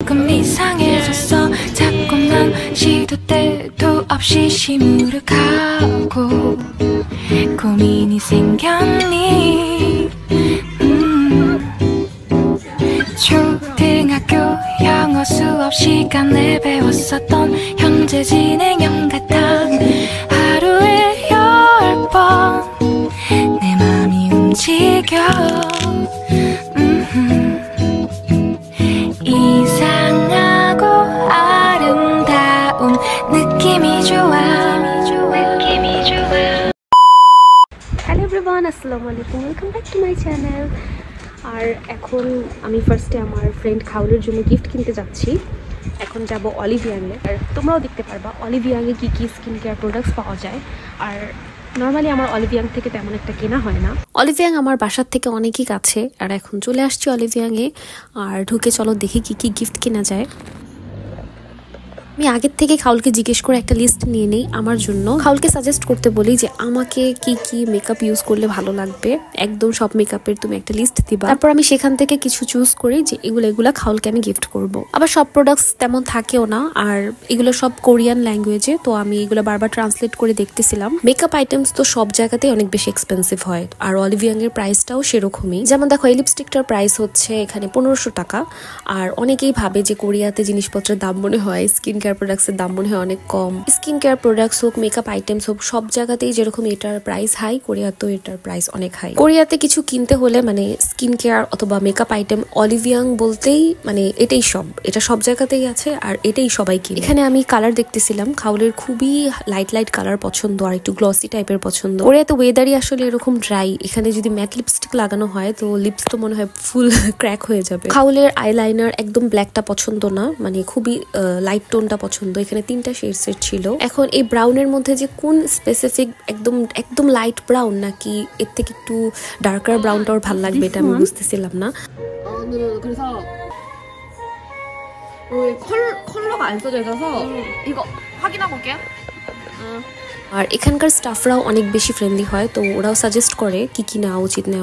조금 이상해졌어. 자꾸만 시도 때도 없이 시무룩하고 고민이 생겼니. 초등학교 영어 수업 시간에 배웠었던 현재 진행형 같아. 하루에 10번 내 맘이 움직여. 이상하고 아름다운 느낌이 좋아. Hello everyone, Assalamualaikum. Welcome back to my channel. আর এখন আমি ফার্স্টে আমার ফ্রেন্ড খাউলের জন্য গিফট কিনতে যাচ্ছি। এখন যাব অলিভিয়াংয়ে। আর তোমরাও দেখতে পারবা অলিভিয়াংয়ে কি কি স্কিন কেয়ার প্রোডাক্টস পাওয়া যায়। আর নর্মালি আমার অলিভিয়াং থেকে তেমন একটা কেনা হয় না। অলিভিয়াং আমার বাসার থেকে অনেকই কাছে। আর এখন চলে আসছি অলিভিয়াংয়ে। আর ঢুকে চলো দেখি কি কি গিফট কেনা যায়। আমি আগের থেকে খাউলকে জিজ্ঞেস করে একটা লিস্ট নিয়ে নেই আমার জন্য। খাউলকে সাজেস্ট করতে বলি যে আমাকে কি কি মেকআপ ইউজ করলে ভালো লাগবে, একদম সব মেকআপের তুমি একটা লিস্ট দিবা। তারপর আমি সেখান থেকে কিছু চুজ করি যে এগুলা খাউলকে আমি গিফট করব। আবার সব প্রোডাক্টস তেমন থাকেও না, আর এগুলো সব কোরিয়ান ল্যাঙ্গুয়েজে, তো আমি এগুলো বারবার ট্রান্সলেট করে দেখতেছিলাম। মেকআপ আইটেমস তো সব জায়গাতেই অনেক বেশি এক্সপেন্সিভ হয়, আর অলিভিয়াং এর প্রাইসটাও সেরকমই। যেমন দেখো এই লিপস্টিকটার প্রাইস হচ্ছে এখানে 1500 টাকা। আর অনেকেই ভাবে যে কোরিয়াতে জিনিসপত্রের দাম মনে হয়, স্কিন প্রোডাক্টসের দাম মনে হয় অনেক কম। স্কিন কেয়ার প্রোডাক্টস হোক, মেকআপ আইটেমস হোক, সব জায়গাতেই যেরকম এটার প্রাইস হাই, কোরিয়াতেও এটার প্রাইস অনেক হাই। কোরিয়াতে কিছু কিনতে হলে মানে স্কিন কেয়ার অথবা মেকআপ আইটেম অলিভিয়াং বলতেই মানে এটাই সব, এটা সব জায়গাতেই আছে আর এটাই সবাই কিনে। এখানে আমি কালার দেখতেছিলাম, খাউলের খুবই লাইট লাইট কালার পছন্দ আর একটু গ্লসি টাইপের পছন্দ। কোরিয়াতে ওয়েদারই আসলে এরকম ড্রাই, এখানে যদি ম্যাট লিপস্টিক লাগানো হয় তো লিপস তো মনে হয় ফুল ক্র্যাক হয়ে যাবে। খাউলের আইলাইনার একদম ব্ল্যাকটা পছন্দ না, মানে খুবই লাইট টোনটা পছন্দ। এখানে 3টা শেডস ছিল। এখন এই ব্রাউনের মধ্যে যে কোন স্পেসিফিক একদম লাইট ব্রাউন নাকি এর থেকে একটু ডার্কার ব্রাউনটা ওর ভালো লাগবে এটা আমি বুঝতেছিলাম না। 그래서 컬러가 안 써져 있어서 이거 확인하고 올게요. আর এখানকার স্টাফরাও অনেক বেশি ফ্রেন্ডলি হয়, তো ওরাও সাজেস্ট করে কি কি নেওয়া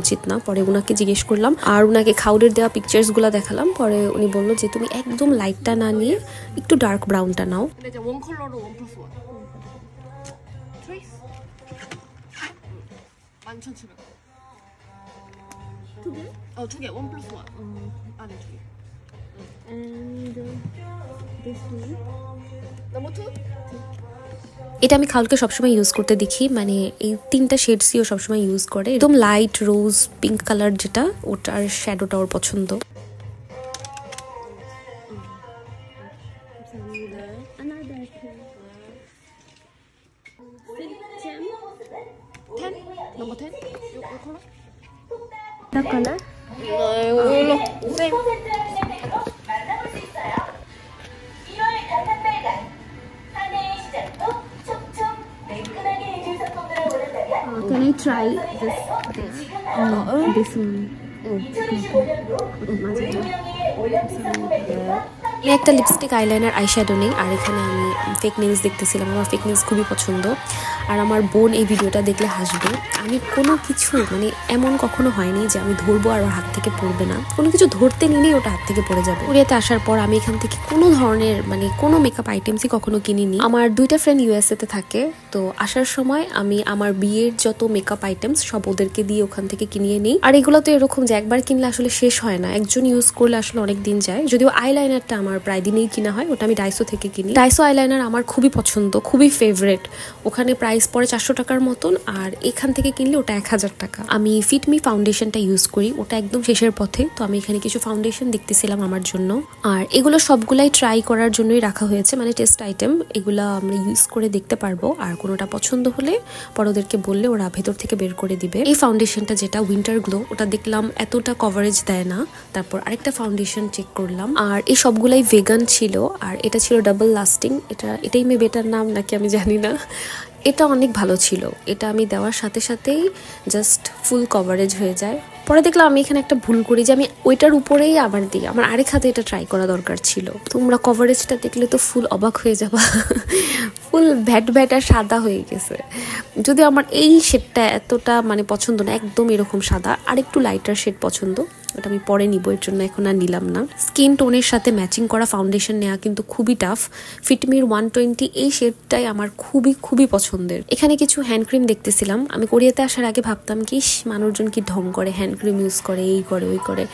উচিত না। পরে ওনাকে জিজ্ঞেস করলাম আর ওনাকে খাউলের দেওয়া পিকচার্স গুলা দেখালাম। পরে উনি বললো যে তুমি একদম লাইটটা না নিয়ে একটু dark ব্রাউনটা now. 근데 이제 원 컬러로 1+1 트레이스 11,700원 두 개? 두 개 1+1 안에 두 개. And this one number 2. এটা আমি খাউলকে সবসময় ইউজ করতে দেখি, মানে এই 3টা শেডসই ও সবসময় ইউজ করে। একদম লাইট রোজ পিঙ্ক কালার যেটা, ওটার শ্যাডোটা ওর পছন্দ। Can I try this one? আমি একটা লিপস্টিক আইলাইনার আইশ্যাডো নেই, আর এখানে আমি ফেক নেলস দেখতেছিলাম। আমার ফেক নেলস খুবই পছন্দ, আর আমার বোন এই ভিডিওটা দেখলে হাসবে। আমি কোনো কিছু মানে এমন কখনো হয়নি যে আমি ধরবো আর ওর হাত থেকে পড়বে না। কোনো কিছু ধরতে নিলেই ওটা হাত থেকে পড়ে যাবে। কোরিয়াতে আসার পর আমি এখান থেকে কোনো ধরনের মানে কোনো মেকআপ আইটেমসই কখনো কিনিনি। আমার 2টা ফ্রেন্ড ইউএসএ তে থাকে, তো আসার সময় আমি আমার বিয়ের যত মেকআপ আইটেমস সব ওদেরকে দিয়ে ওখান থেকে কিনিয়ে নিই। আর এগুলো তো এরকম যে একবার কিনলে আসলে শেষ হয় না, একজন ইউজ করলে আসলে অনেক দিন যায়। যদিও আইলাইনারটা আমার প্রায় দিনেই কিনা হয়, ওটা আমি ডাইসো থেকে কিনি। ডাইসো আইলাইনার আমার খুবই পছন্দ, খুবই ফেভারিট। ওখানে প্রাইস পড়ে 400 টাকার মতন, আর এখান থেকে কিনলে ওটা 1000 টাকা। আমি ফিটমি ফাউন্ডেশনটা ইউজ করি, ওটা একদম শেষের পথে। তো আমি এখানে কিছু ফাউন্ডেশন দেখতেছিলাম আমার জন্য, আর এগুলো সবগুলাই ট্রাই করার জন্যই রাখা হয়েছে, মানে টেস্ট আইটেম। এগুলো আমরা ইউজ করে দেখতে পারবো, আর কোনোটা পছন্দ হলে পরে ওদেরকে বললে ওরা ভেতর থেকে বের করে দিবে। এই ফাউন্ডেশনটা যেটা উইন্টার গ্লো, ওটা দেখলাম এতটা কভারেজ দেয় না। তারপর আরেকটা ফাউন্ডেশন চেক করলাম, আর এই সবগুলাই ভেগান ছিল, আর এটা ছিল ডাবল লাস্টিং। এটাই মে বেটার নাম নাকি আমি জানি না। এটা অনেক ভালো ছিল, এটা আমি দেওয়ার সাথে সাথেই জাস্ট ফুল কভারেজ হয়ে যায়। পরে দেখলাম আমি এখানে একটা ভুল করি যে আমি ওইটার উপরেই আবার দিই, আমার আরেক হাতে এটা ট্রাই করা দরকার ছিল। তোমরা কভারেজটা দেখলে তো ফুল অবাক হয়ে যাবা, ফুল ভ্যাট আর সাদা হয়ে গেছে। যদিও আমার এই শেডটা এতটা মানে পছন্দ না, একদম এরকম সাদা, আর একটু লাইটার শেড পছন্দ। ওটা আমি পরে নিব, এর জন্য এখন আর নিলাম না। স্কিন টোনের সাথে ম্যাচিং করা ফাউন্ডেশন নেওয়া কিন্তু খুবই টাফ। ফিটমির 120 এই শেডটাই আমার খুবই খুবই পছন্দের। এখানে কিছু হ্যান্ড ক্রিম দেখতেছিলাম। আমি কোরিয়াতে আসার আগে ভাবতাম কি মানুষজন কি ঢং করে, হ্যান্ড ক্রিম ইউজ করে, এই করে ওই করে।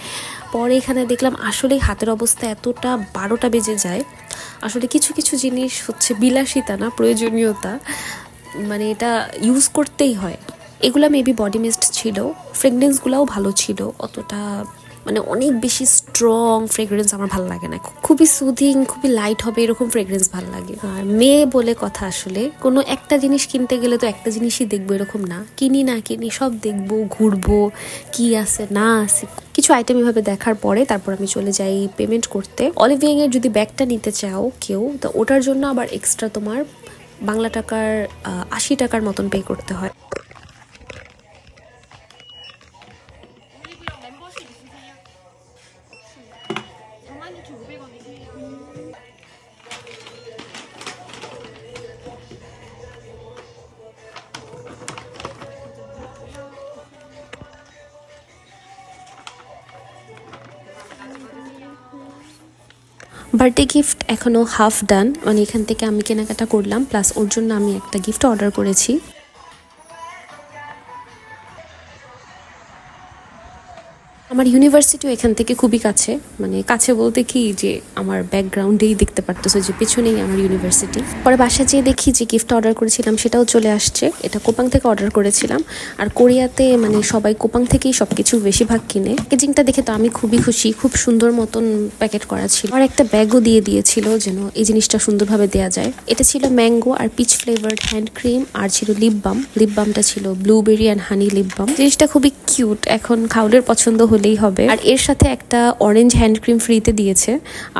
পরে এখানে দেখলাম আসলে হাতের অবস্থা এতটা 12টা বেজে যায়। আসলে কিছু কিছু জিনিস হচ্ছে বিলাসিতা না, প্রয়োজনীয়তা, মানে এটা ইউজ করতেই হয়। এগুলা মেবি বডি মিস্ট ছিল, ফ্রেগরেন্সগুলোও ভালো ছিল, অতটা মানে অনেক বেশি স্ট্রং ফ্রেগরেন্স আমার ভালো লাগে না। খুবই সুদিং, খুবই লাইট হবে এরকম ফ্রেগরেন্স ভালো লাগে। আর মেয়ে বলে কথা, আসলে কোনো একটা জিনিস কিনতে গেলে তো একটা জিনিসই দেখবো এরকম না, কিনি না কিনি সব দেখবো, ঘুরবো, কি আছে না আছে। কিছু আইটেম এভাবে দেখার পরে তারপর আমি চলে যাই পেমেন্ট করতে। অলিভিং এর যদি ব্যাগটা নিতে চাও কেউ, তো ওটার জন্য আবার এক্সট্রা তোমার বাংলা টাকার 80 টাকার মতন পে করতে হয়। বার্থডে গিফট এখনো হাফ ডান, মানে এখান থেকে আমি কেনাকাটা করলাম, প্লাস ওর জন্য আমি একটা গিফট অর্ডার করেছি। আমার ইউনিভার্সিটিও এখান থেকে খুবই কাছে, মানে কাছে বলতে কি যে আমার ব্যাকগ্রাউন্ডেই দেখতে পারতেছো যে পেছনেই আমার ইউনিভার্সিটি। পরে বাসা যেয়ে দেখি যে গিফট অর্ডার করেছিলাম সেটাও চলে আসছে। এটা কোপাং থেকে অর্ডার করেছিলাম। আর কোরিয়াতে মানে সবাই কোপাং থেকেই সবকিছু বেশিরভাগ কিনে। প্যাকেজিংটা দেখে তো আমি খুবই খুশি, খুব সুন্দর মতন প্যাকেট করা ছিল। আর একটা ব্যাগও দিয়ে দিয়েছিল যেন এই জিনিসটা সুন্দরভাবে দেওয়া যায়। এটা ছিল ম্যাঙ্গো আর পিচ ফ্লেভার্ড হ্যান্ড ক্রিম, আর ছিল লিপ বাম। লিপ বামটা ছিল blueberry and honey lip balm. জিনিসটা খুবই কিউট, এখন খাউলের পছন্দ হলেই হবে। আর এর সাথে একটা অরেঞ্জ হ্যান্ড ক্রিম ফ্রিতে দিয়েছে,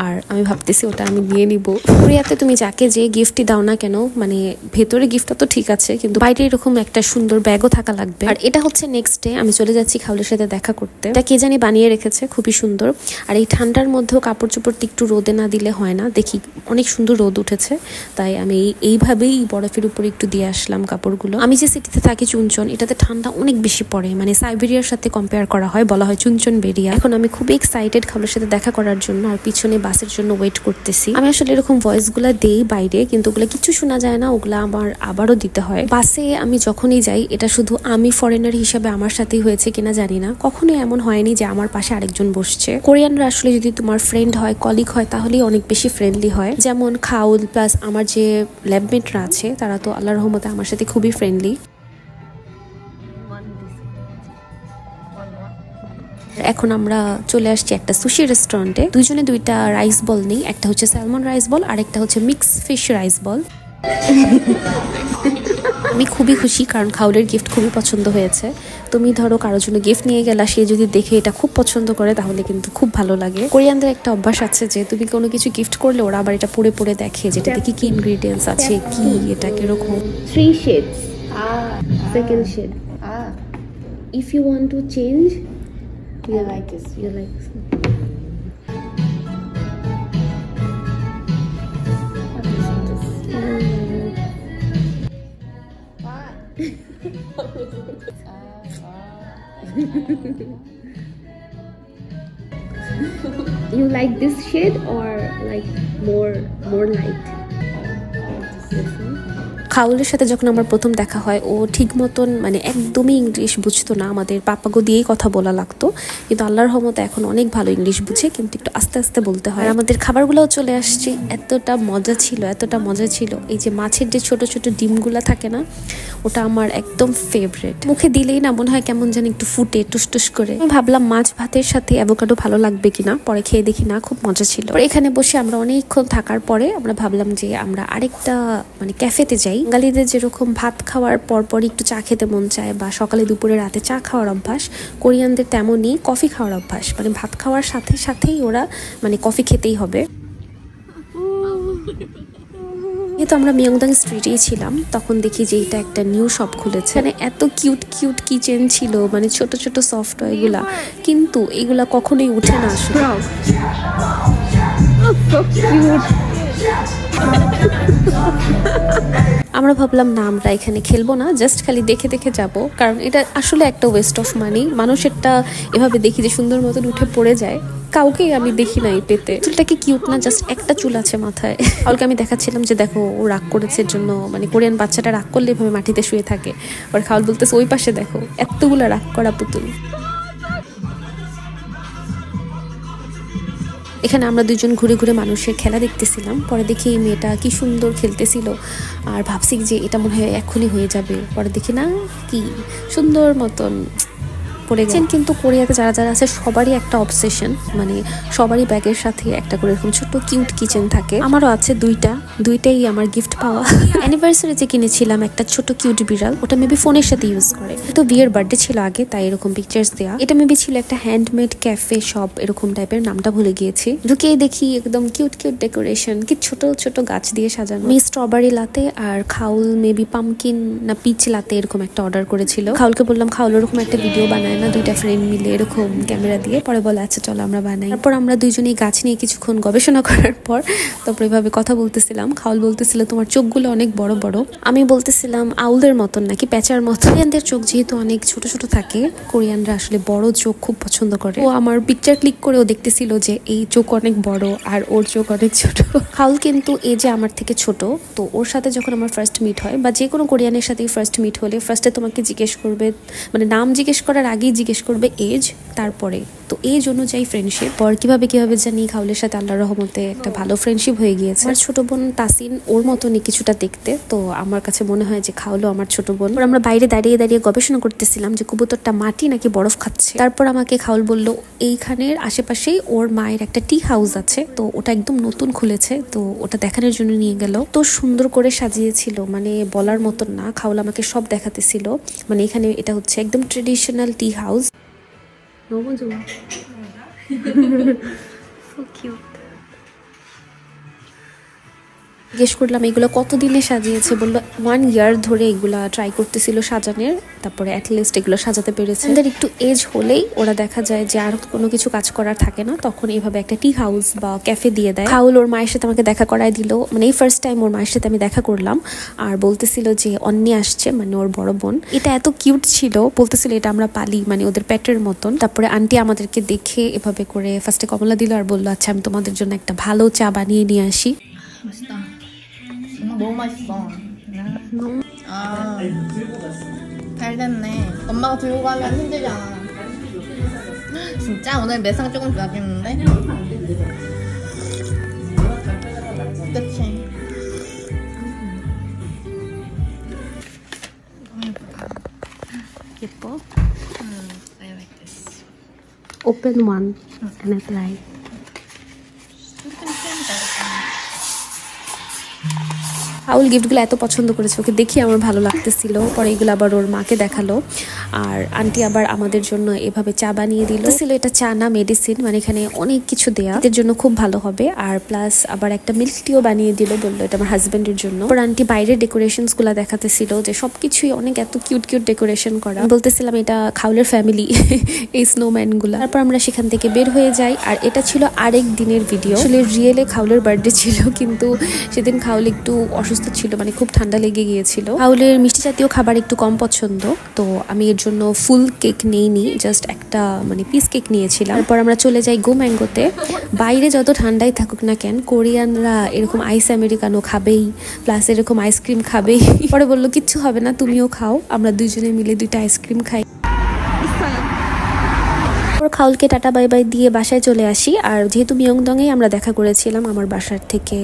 আর আমি ভাবতেছি ওটা আমি নিয়ে নিব। কোরিয়াতে তুমি যাকে যে গিফটই দাও না কেন, মানে ভেতরে গিফটটা তো ঠিক আছে, কিন্তু বাইরে এরকম একটা সুন্দর ব্যাগও থাকা লাগবে। আর এটা হচ্ছে নেক্সট ডে আমি চলে যাচ্ছি খাউলের সাথে দেখা করতে। এটা কে জানি বানিয়ে রেখেছে, খুবই সুন্দর। আর এই ঠান্ডার মধ্যেও কাপড় চোপড় একটু রোদে না দিলে হয় না, দেখি অনেক সুন্দর রোদ উঠেছে, তাই আমি এইভাবেই বরফের উপরে একটু দিয়ে আসলাম কাপড়গুলো। আমি যে সিটিতে থাকি চুনচন, এটাতে ঠান্ডা অনেক বেশি পড়ে, মানে সাইবেরিয়ার সাথে কম্পেয়ার করা হয়, বলা হয় চুনচন বেরিয়া। এখন আমি খুবই এক্সাইটেড খাউলের সাথে দেখা করার জন্য, আর পিছনে বাসের জন্য ওয়েট করতেছি। আমি আসলে এরকম ভয়েস গুলা দেই বাইরে, কিন্তু ওগুলা কিছু শোনা যায় না, ওগুলা আমার আবারও দিতে হয়। বাসে আমি যখনই যাই, এটা শুধু আমি ফরেনার হিসাবে আমার সাথেই হয়েছে কিনা জানি না, কখনোই এমন হয়নি যে আমার পাশে আরেকজন বসছে। কোরিয়ানরা আসলে যদি তোমার ফ্রেন্ড হয়, কলিগ হয়, তাহলেই অনেক বেশি ফ্রেন্ডলি হয়। যেমন খাউল প্লাস আমার যে ল্যাবমেটরা আছে, তারা তো আল্লাহর রহমতে আমার সাথে খুবই ফ্রেন্ডলি। এখন আমরা চলে আসছি একটা সুশি রেস্টুরেন্টে। দুইজনে দুইটা রাইস বল নেই, একটা হচ্ছে স্যালমন রাইস বল আর একটা হচ্ছে মিক্স ফিশ রাইস বল। আমি খুবই খুশি, কারণ খাউলের গিফট খুবই পছন্দ হয়েছে। তুমি ধরো কারোর জন্য গিফট নিয়ে গেলা, সে যদি দেখে এটা খুব পছন্দ করে তাহলে কিন্তু খুব ভালো লাগে। কোরিয়ানদের একটা অভ্যাস আছে যে তুমি কোনো কিছু গিফট করলে ওরা আবার এটা পড়ে পড়ে দেখে, যেটাতে কি কি ইনগ্রেডিয়েন্টস আছে, কি এটা কিরকম। 3 shades, second shade. If you want to change, you like this. You like this. You like this shade or like more light? This one. খাউলের সাথে যখন আমার প্রথম দেখা হয়, ও ঠিক মতন মানে একদমই ইংলিশ বুঝতো না, আমাদের পাপাগো দিয়েই কথা বলা লাগতো, কিন্তু আল্লাহর রহমতে এখন অনেক ভালো ইংলিশ বুঝে, কিন্তু একটু আস্তে আস্তে বলতে হয়। আমাদের খাবারগুলোও চলে আসছে, এতটা মজা ছিল, এতটা মজা ছিল। এই যে মাছের যে ছোট ছোট ডিমগুলা থাকে না, ওটা আমার একদম ফেভারিট। মুখে দিলেই না মনে হয় কেমন যেন একটু ফুটে টুসটুস করে। আমি ভাবলাম মাছ ভাতের সাথে অ্যাভোকাডো ভালো লাগবে কিনা, পরে খেয়ে দেখি না, খুব মজা ছিল। এখানে বসে আমরা অনেকক্ষণ থাকার পরে আমরা ভাবলাম যে আমরা আরেকটা মানে ক্যাফেতে যাই। বাঙালিদের যেরকম ভাত খাওয়ার পরপর একটু চা খেতে মন চায়, বা সকালে দুপুরে রাতে চা খাওয়ার অভ্যাস, কোরিয়ানদের তেমনই কফি খাওয়ার অভ্যাস, মানে ভাত খাওয়ার সাথে সাথেই ওরা মানে কফি খেতেই হবে। তো আমরা মিয়ংদাং স্ট্রিটেই ছিলাম, তখন দেখি যে এটা একটা নিউ শপ খুলেছে। মানে এত কিউট কিউট কিচেন ছিল, মানে ছোট ছোট সফট এগুলা, কিন্তু এগুলা কখনোই উঠে না আসলে। আমরা ভাবলাম না আমরা এখানে খেলবো না, জাস্ট খালি দেখে দেখে যাব, কারণ এটা আসলে একটা ওয়েস্ট অফ মানি। মানুষেরটা এভাবে দেখি যে সুন্দর মতন উঠে পড়ে যায়, কাউকেই আমি দেখি নাই পেতে। চুলটা কি কিউট না, জাস্ট একটা চুল আছে মাথায়। কালকে আমি দেখাচ্ছিলাম যে দেখো ও রাগ করেছে জন্য, মানে কোরিয়ান বাচ্চাটা রাগ করলে এভাবে মাটিতে শুয়ে থাকে, আর খাওয়াল বলতেছে ওই পাশে দেখো এতগুলো রাগ করা পুতুল। এখানে আমরা দুজন ঘুরে ঘুরে মানুষের খেলা দেখতেছিলাম, পরে দেখি এই মেয়েটা কি সুন্দর খেলতেছিল, আর ভাবছি যে এটা মনে হয় এখনই হয়ে যাবে, পরে দেখি না কি সুন্দর মতন পড়ে গেছেন। কিন্তু কোরিয়াতে যারা যারা আছে সবারই একটা অবসেশন, মানে সবারই ব্যাগের সাথে একটা করে এরকম ছোট্ট কিউট কিচেন থাকে। আমারও আছে দুইটাই আমার গিফট পাওয়া। অ্যানিভার্সারিতে কিনেছিলাম একটা ছোট কিউট বিড়াল, ওটা মেবি ফোনের সাথে ইউজ করে, তো বিয়ের বার্থডে ছিল আগে তাই এরকম পিকচার্স দেয়া। এটা মেবি ছিল একটা হ্যান্ডমেড ক্যাফে শপ এরকম টাইপের, নামটা ভুলে গিয়েছি। ঢুকেই দেখি একদম কিউট কিউট ডেকোরেশন, কি ছোট ছোট গাছ দিয়ে সাজানো। আমি স্ট্রবেরি লাতে আর খাউল মেবি পামকিন না পিচ লাতে এরকম একটা অর্ডার করেছিল। খাউলকে বললাম খাউল ওরকম একটা ভিডিও বানায় না, দুইটা ফ্রেন্ড মিলে এরকম ক্যামেরা দিয়ে, পরে বলে আচ্ছা চলো আমরা বানাই। তারপর আমরা দুইজনেই গাছ নিয়ে কিছুক্ষণ গবেষণা করার পর তারপর এভাবে কথা বলতেছিলাম। খাউল বলতেছিল তোমার চোখগুলো অনেক বড় বড়, আমি বলতেছিলাম আউলদের মতন নাকি প্যাঁচার মতো। কোরিয়ানদের চোখ যেহেতু অনেক ছোট ছোট থাকে, কোরিয়ানরা আসলে বড় চোখ খুব পছন্দ করে। ও আমার পিকচার ক্লিক করে ও দেখতেছিল যে এই চোখ অনেক বড় আর ওর চোখ অনেক ছোট। খাউল কিন্তু এই যে আমার থেকে ছোট, তো ওর সাথে যখন আমার ফার্স্ট মিট হয় বা যে কোনো কোরিয়ানের সাথেই ফার্স্ট মিট হলে ফার্স্টে তোমাকে জিজ্ঞেস করবে, মানে নাম জিজ্ঞেস করার আগেই জিজ্ঞেস করবে এজ, তারপরে তো এজ অনুযায়ী ফ্রেন্ডশিপ। পর কিভাবে জানি খাউলের সাথে আল্লাহর রহমতে একটা ভালো ফ্রেন্ডশিপ হয়ে গিয়েছে। আর ছোট বোন তাসিন ওর মতনই কিছুটা দেখতে, তো আমার কাছে মনে হয় যে খাউলও আমার ছোট বোন। আমরা বাইরে দাঁড়িয়ে দাঁড়িয়ে গবেষণা করতেছিলাম যে কবুতরটা মাটি নাকি বরফ খাচ্ছে। তারপর আমাকে খাউল বলল এইখানের আশেপাশেই ওর মায়ের একটা টি হাউস আছে, তো ওটা একদম নতুন খুলেছে, তো ওটা দেখানোর জন্য নিয়ে গেল। তো সুন্দর করে সাজিয়েছিল, মানে বলার মতন না। খাউল আমাকে সব দেখাতেছিল, মানে এখানে এটা হচ্ছে একদম traditional tea house. 너무 좋아. So cute. জিজ্ঞেস করলাম এগুলো কতদিনে সাজিয়েছে, বললো 1 ইয়ার ধরে এগুলা ট্রাই করতেছিল সাজানোর, তারপরে অ্যাটলিস্ট এগুলো সাজাতে পেরেছে। ওদের একটু এজ হলেই ওরা দেখা যায় যে আর কোনো কিছু কাজ করার থাকে না, তখন এইভাবে একটা টি হাউস বা ক্যাফে দিয়ে দেয়। খাউল ওর মায়ের সাথে আমাকে দেখা করায় দিল, মানে এই ফার্স্ট টাইম ওর মায়ের সাথে আমি দেখা করলাম, আর বলতেছিল যে অন্নি আসছে, মানে ওর বড় বোন। এটা এত কিউট ছিল, বলতেছিল এটা আমরা পালি, মানে ওদের পেটের মতন। তারপরে আন্টি আমাদেরকে দেখে এভাবে করে ফার্স্টে কমলা দিল আর বললো আচ্ছা আমি তোমাদের জন্য একটা ভালো চা বানিয়ে নিয়ে আসি। 너무 맛있어. 아, 잘 됐네. 엄마가 들고 가면 힘들잖아. 진짜 오늘 매상 조금 나겠는데? 그치? 예뻐? I like this. Open one and apply. আউল গিফটগুলো এত পছন্দ করেছে, ওকে দেখি আমার ভালো লাগতেছিল। পরে এগুলো আবার ওর মাকে দেখালো, আর আন্টি আবার আমাদের জন্য এভাবে চা বানিয়ে দিল। এটা চা না মেডিসিন, মানে এখানে অনেক কিছু দেয়া, এদের জন্য খুব ভালো হবে। আর প্লাস আবার একটা মিল্ক টিও বানিয়ে দিল, বললো এটা আমার হাজবেন্ডের জন্য। পর আন্টি বাইরের ডেকোরেশনস গুলা দেখাতেছিল যে সবকিছুই অনেক এত কিউট কিউট ডেকোরেশন করা। বলতেছিলাম এটা খাউলের ফ্যামিলি এই স্নোম্যান গুলা। তারপর আমরা সেখান থেকে বের হয়ে যাই, আর এটা ছিল আরেক দিনের ভিডিও। আসলে রিয়েলে খাউলের বার্থডে ছিল, কিন্তু সেদিন খাউল একটু অসুস্থ ছিল, মানে খুব ঠান্ডা লেগে গিয়েছিল। খাউলের মিষ্টি জাতীয় খাবার একটু কম পছন্দ, তো আমি এর জন্য ফুল কেক নেইনি, জাস্ট একটা মানে পিস কেক নিয়েছিলাম। তারপর আমরা চলে যাই গো ম্যাঙ্গোতে। বাইরে যত ঠান্ডাই থাকুক না কেন, কোরিয়ানরা এরকম আইস আমেরিকানো খাবেই, প্লাস এরকম আইসক্রিম খাবেই। পরে বললো কিচ্ছু হবে না, তুমিও খাও। আমরা দুইজনে মিলে 2টা আইসক্রিম খাই। খাউলকে টাটা বাই বাই দিয়ে বাসায় চলে আসি। আর যেহেতু মিয়ংডংয়ে আমরা দেখা করেছিলাম আমার বাসার থেকে,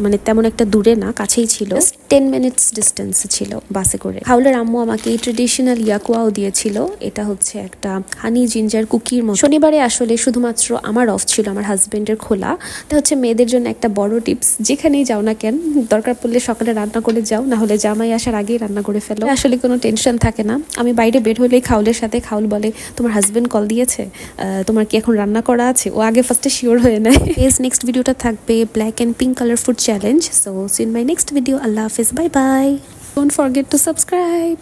মানে তেমন একটা দূরে না, কাছেই ছিল, 10 মিনিটস ডিস্টেন্স ছিল বাসে করে। খাউলের আম্মু আমাকে এই ট্রেডিশনাল ইয়াকুয়াও দিয়েছিল, এটা হচ্ছে একটা হানি জিঞ্জার কুকির মতো। শনিবারে আসলে শুধুমাত্র আমার অফ ছিল, আমার হাজবেন্ডের খোলা। এটা হচ্ছে মেয়েদের জন্য একটা বড় টিপস, যেখানেই যাও না কেন দরকার পড়লে সকালে রান্না করে যাও, না হলে জামাই আসার আগেই রান্না করে ফেলো, আসলে কোনো টেনশন থাকে না। আমি বাইরে বের হলেই খাউলের সাথে, খাউল বলে তোমার হাজবেন্ড কল দিয়েছে, তোমার কি এখন রান্না করা আছে? ও আগে ফার্স্টে শিওর হয়ে নেয়। নেক্সট ভিডিওটা থাকবে black and pink colour food challenge. So see in my next video. আল্লাহ হাফেজ, bye bye. Don't forget to subscribe.